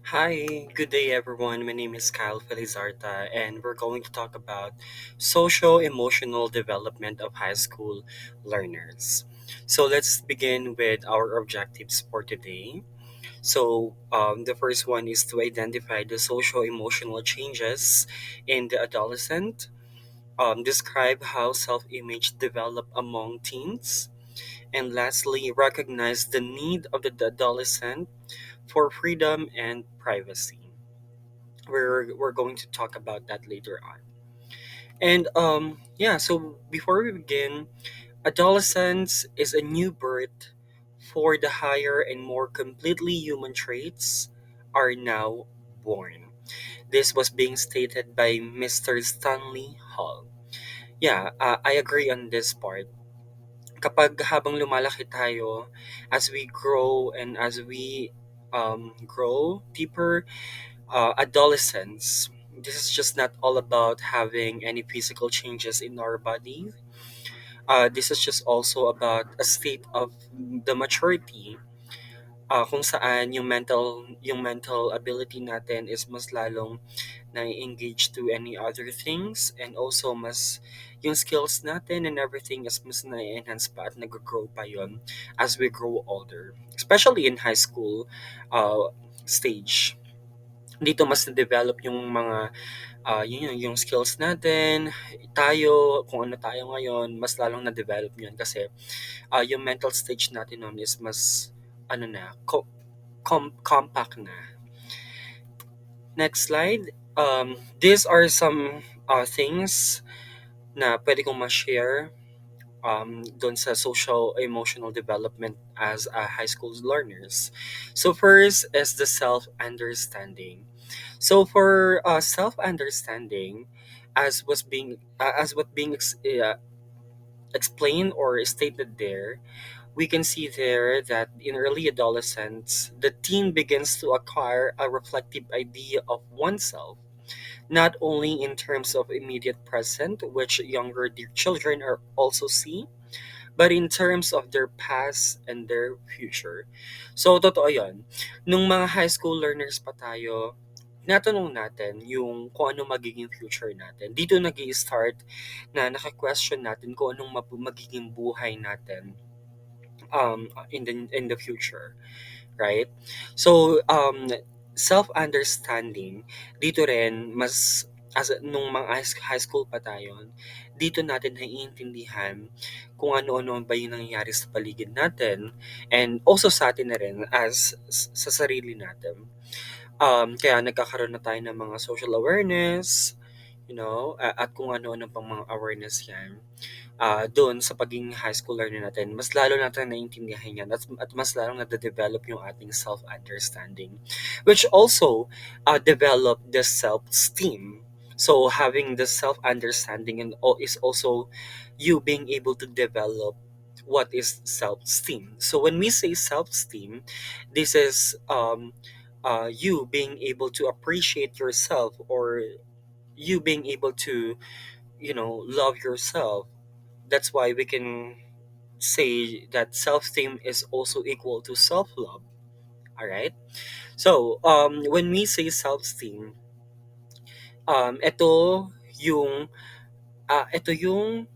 Hi, good day everyone. My name is Kyle Felizarta, and we're going to talk about socio-emotional development of high school learners. So let's begin with our objectives for today. The first one is to identify the socio-emotional changes in the adolescent, describe how self-image develop among teens, and lastly, recognize the need of the adolescent for freedom and privacy. We're going to talk about that later on. And yeah, so before we begin, adolescence is a new birth for the higher and more completely human traits are now born. This was being stated by Mr. Stanley Hall. Yeah, I agree on this part. Kapag habang lumalaki tayo, as we grow and as we grow deeper, adolescence, this is just not all about having any physical changes in our body. This is just also about a state of the maturity, kung saan yung mental ability natin is mas lalong na-engage to any other things, and also mas yung skills natin and everything is mas na-enhance pa at nag-grow pa yon as we grow older, especially in high school stage. Dito mas na-develop yung mga yun yung skills natin, tayo, kung ano tayo ngayon, mas lalong na-develop yun kasi yung mental stage natin nun is mas, ano na, compact na. Next slide. These are some things na pwede kong ma-share doon sa social emotional development as high school learners. So first is the self-understanding. So for self-understanding, as what being explained or stated there, we can see there that in early adolescence, the teen begins to acquire a reflective idea of oneself, not only in terms of immediate present, which younger children are also see, but in terms of their past and their future. So, totoo yun. Nung mga high school learners pa tayo, natanong natin yung kung ano magiging future natin. Dito nag start na naka-question natin kung anong magiging buhay natin in the future, right? So, self-understanding, dito rin, mas, nung mga high school pa tayo, dito natin naiintindihan kung ano-ano ba yung nangyayari sa paligid natin, and also sa atin na rin sa sarili natin. Kaya nagkakaroon na tayo ng mga social awareness, at kung ano-ano pang mga awareness yan doon sa pagiging high school learner natin, mas lalo natin naiintindihan yan at mas lalong nade-develop yung ating self-understanding, which also develop the self-esteem. So having the self-understanding is also you being able to develop what is self-esteem. So when we say self-esteem, this is you being able to appreciate yourself, or you being able to love yourself. That's why we can say that self-esteem is also equal to self-love. All right. So when we say self-esteem, yung ito yung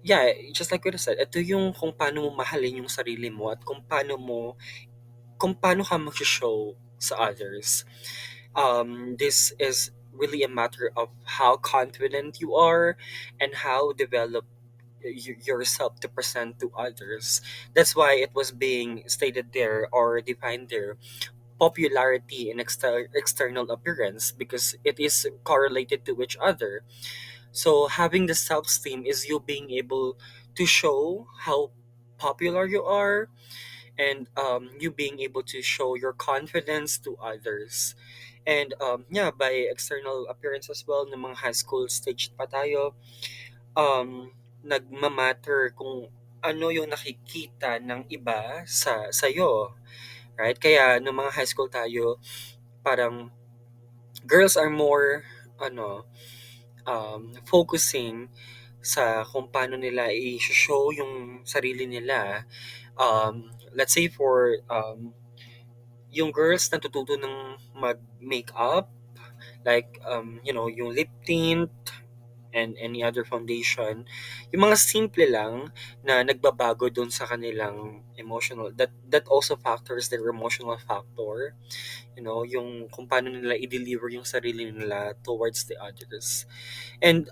yeah, just like what I said, ito yung kung paano mo mahalin yung sarili mo at kung paano ka mag-show sa others. This is really a matter of how confident you are and how developed yourself to present to others. That's why it was being stated there or defined there, popularity and external appearance, because it is correlated to each other. So having the self-esteem is you being able to show how popular you are, and you being able to show your confidence to others. And yeah, by external appearance as well, ng mga high school stage pa tayo, nagma-matter kung ano yung nakikita ng iba sa sa'yo, right? Kaya nung mga high school tayo, parang girls are more ano, focusing sa kung paano nila i-show yung sarili nila. Let's say for yung girls natututo ng mag-makeup, like, yung lip tint, and any other foundation. Yung mga simple lang na nagbabago dun sa kanilang emotional, that also factors their emotional factor, yung kung paano nila i-deliver yung sarili nila towards the others. And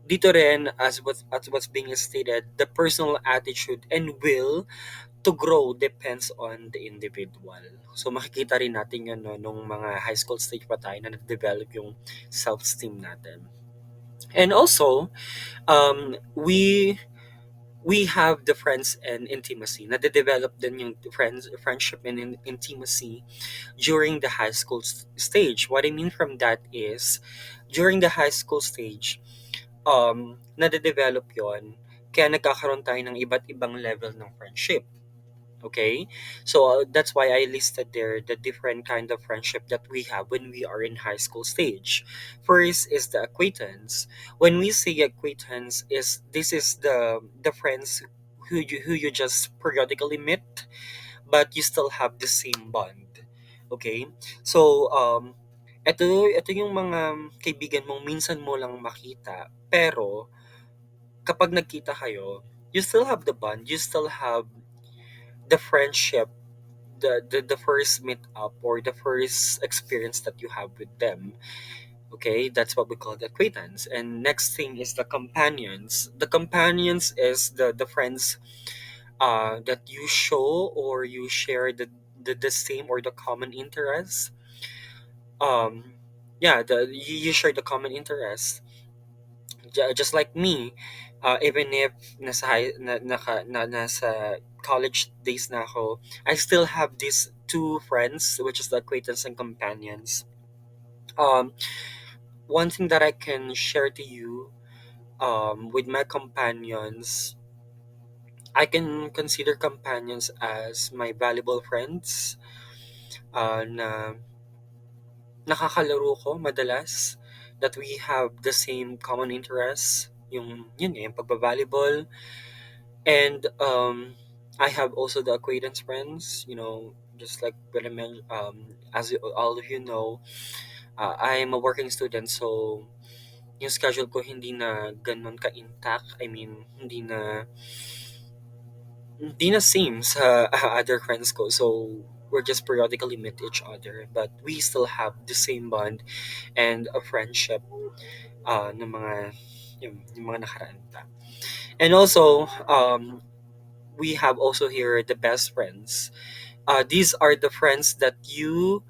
dito rin, as what's being stated, the personal attitude and will to grow depends on the individual. So makikita rin natin yun, no, nung mga high school stage pa tayo na nag-develop yung self-esteem natin. And also, we have the friends and intimacy. Nade-develop din yung friendship and intimacy during the high school stage. What I mean from that is, during the high school stage, nade-develop yon, kaya nagkakaroon tayo ng iba't ibang level ng friendship. Okay, so that's why I listed there the different kind of friendship that we have when we are in high school stage. First is the acquaintance. When we say acquaintance, is this is the friends who you just periodically meet, but you still have the same bond. Okay, so ito yung mga kaibigan mong minsan mo lang makita, pero kapag nagkita kayo, you still have the bond, you still have the friendship, the first meet up or the first experience that you have with them. Okay, that's what we call the acquaintance. And next thing is the companions. The companions is the friends that you show or you share the same or the common interests. Yeah, you share the common interests. Just like me, even if nasa college days na ako, I still have these two friends, which is the acquaintance and companions. Um, One thing that I can share to you, with my companions, I can consider companions as my valuable friends, na nakakalaro ko madalas, that we have the same common interests, yung pagbabalibol. And I have also the acquaintance friends, just like what I mentioned, all of you know, I am a working student, so yung schedule ko hindi na ganun ka-intact. I mean, hindi na same sa other friends ko. So, we're just periodically meet each other, but we still have the same bond and a friendship, ng yung mga nakaraan pa. And also, we have also here the best friends. These are the friends that you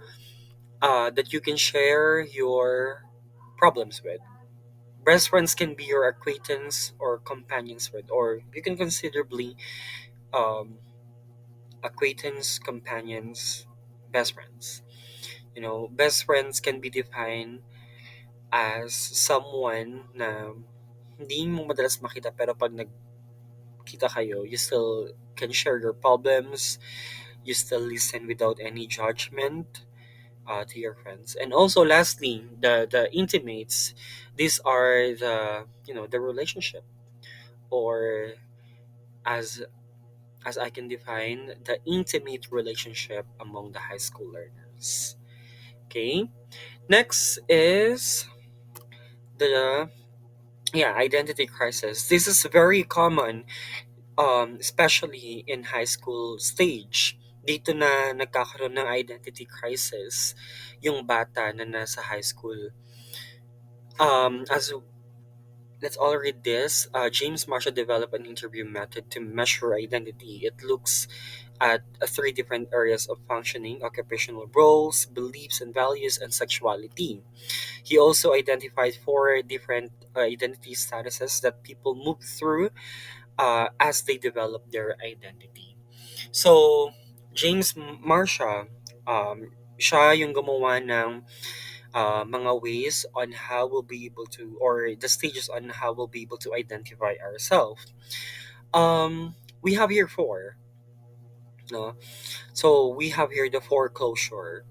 can share your problems with. Best friends can be your acquaintance or companions with, or you can considerably, um, acquaintance, companions, best friends. Best friends can be defined as someone na hindi mo madalas makita, pero pag nagkita kayo, you still can share your problems, you still listen without any judgment, to your friends. And also, lastly, the intimates. These are the relationship, or as as I can define, the intimate relationship among the high school learners. Okay. Next is the identity crisis. This is very common, especially in high school stage. Dito na nagkakaroon ng identity crisis yung bata na nasa high school. As Let's all read this. James Marshall developed an interview method to measure identity. It looks at three different areas of functioning: occupational roles, beliefs and values, and sexuality. He also identified four different identity statuses that people move through as they develop their identity. So, James Marshall, siya yung gumawa ng mga ways on how we'll be able to, or the stages on how we'll be able to identify ourselves. We have here four, no? So we have here the foreclosure.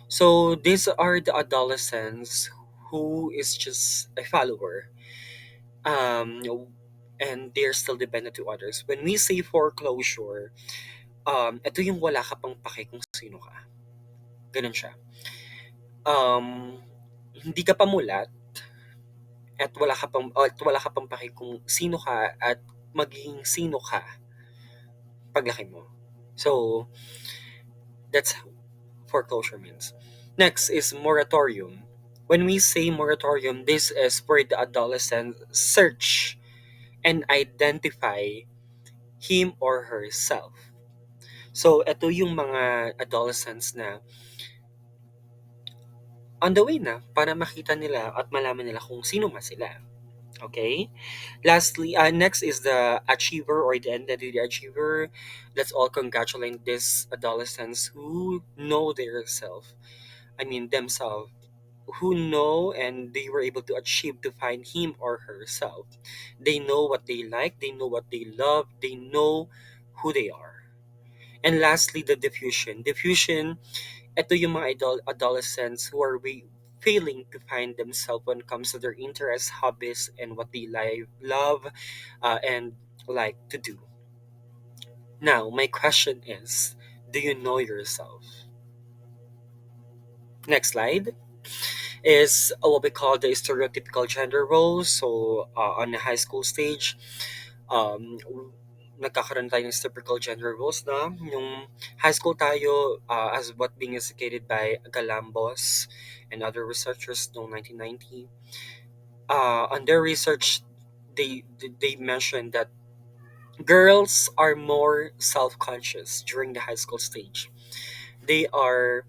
So these are the adolescents who is just a follower, um, and they're still dependent to others. When we say foreclosure, ito yung wala ka pang pake kung sino ka. Ganun siya. Um, Hindi ka pa mulat at wala ka pang pake kung sino ka at magiging sino ka paglaki mo. So, that's foreclosure means. Next is moratorium. When we say moratorium, this is where the adolescent search and identify him or herself. So, ito yung mga adolescents na on the way na para makita nila at malaman nila kung sino nga sila. Okay? Lastly, next is the achiever or the identity achiever. Let's all congratulate these adolescents who know their self. I mean, themselves. Who know and they were able to achieve to find him or herself. They know what they like, they know what they love, they know who they are. And lastly, the diffusion. Diffusion, ito yung mga adolescents who are failing to find themselves when it comes to their interests, hobbies, and what they love and like to do. Now, my question is, do you know yourself? Next slide is what we call the stereotypical gender roles. So, on the high school stage, um, nagkakaroon tayo ng typical gender roles na yung high school tayo as what being instigated by Galambos and other researchers noong 1990. On their research, they mentioned that girls are more self-conscious during the high school stage. They are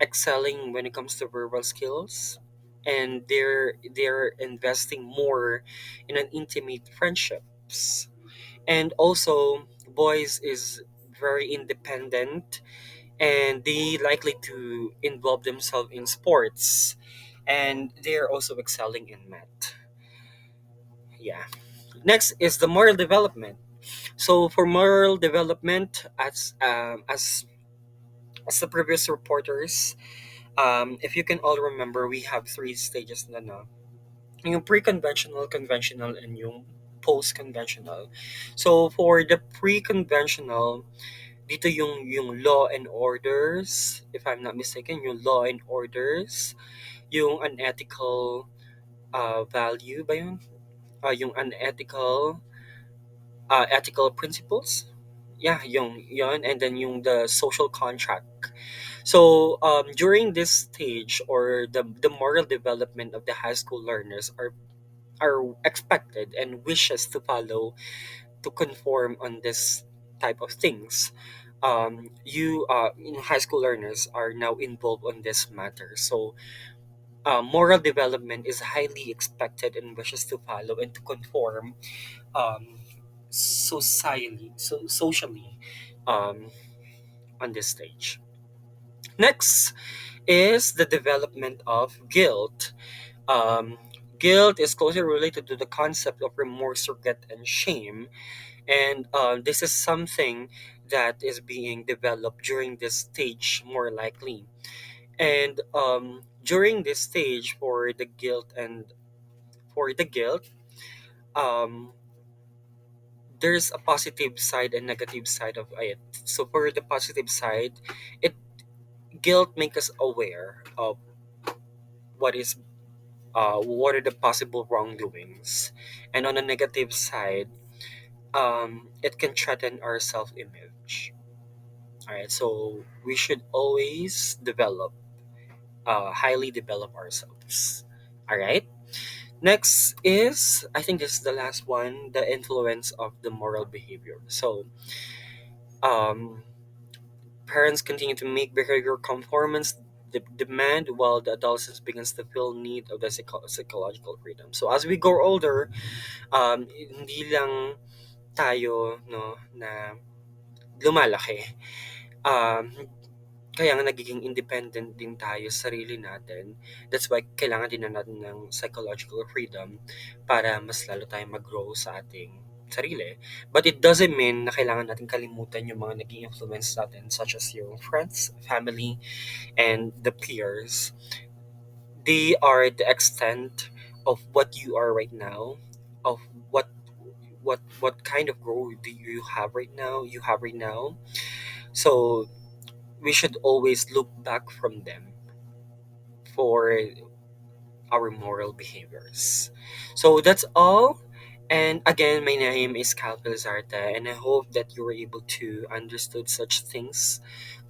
excelling when it comes to verbal skills, and they're investing more in an intimate friendships. And also, boys is very independent, and they likely to involve themselves in sports, and they're also excelling in math. Yeah. Next is the moral development. So for moral development, as the previous reporters, if you can all remember, we have three stages na na. Yung pre-conventional, conventional, and yung post-conventional. So for the pre-conventional, dito yung law and orders, if I'm not mistaken, yung law and orders, yung unethical value ba yun? Yung unethical ethical principles. Yeah, yung yon, and then yung the social contract. So during this stage or the moral development of the high school learners are expected and wishes to follow to conform on this type of things. You high school learners are now involved on this matter. So moral development is highly expected and wishes to follow and to conform um, socially um, on this stage. Next is the development of guilt. Um, Guilt is closely related to the concept of remorse, regret, and shame, and this is something that is being developed during this stage more likely. And during this stage for the guilt, um, there's a positive side and negative side of it. So for the positive side, it guilt makes us aware of what is what are the possible wrongdoings, and on the negative side, it can threaten our self-image. All right, so we should always highly develop ourselves. All right. Next is, I think this is the last one, the influence of the moral behavior. So, um, parents continue to make behavior conformance demand while the adolescence begins to feel need of the psychological freedom. So as we grow older, hindi lang tayo no na lumalaki. Um, Kaya nga nagiging independent din tayo sa sarili natin. That's why kailangan din na natin ng psychological freedom para mas lalo tayong mag-grow sa ating sarili. But it doesn't mean na kailangan natin kalimutan yung mga naging influence natin such as your friends, family, and the peers. They are the extent of what you are right now, of what kind of growth do you have right now, So we should always look back from them for our moral behaviors. So that's all. And again, my name is Cal Zarta, and I hope that you were able to understood such things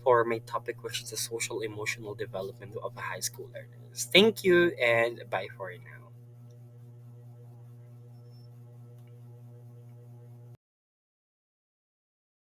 for my topic, which is the social emotional development of a high school learners. Thank you, and bye for now.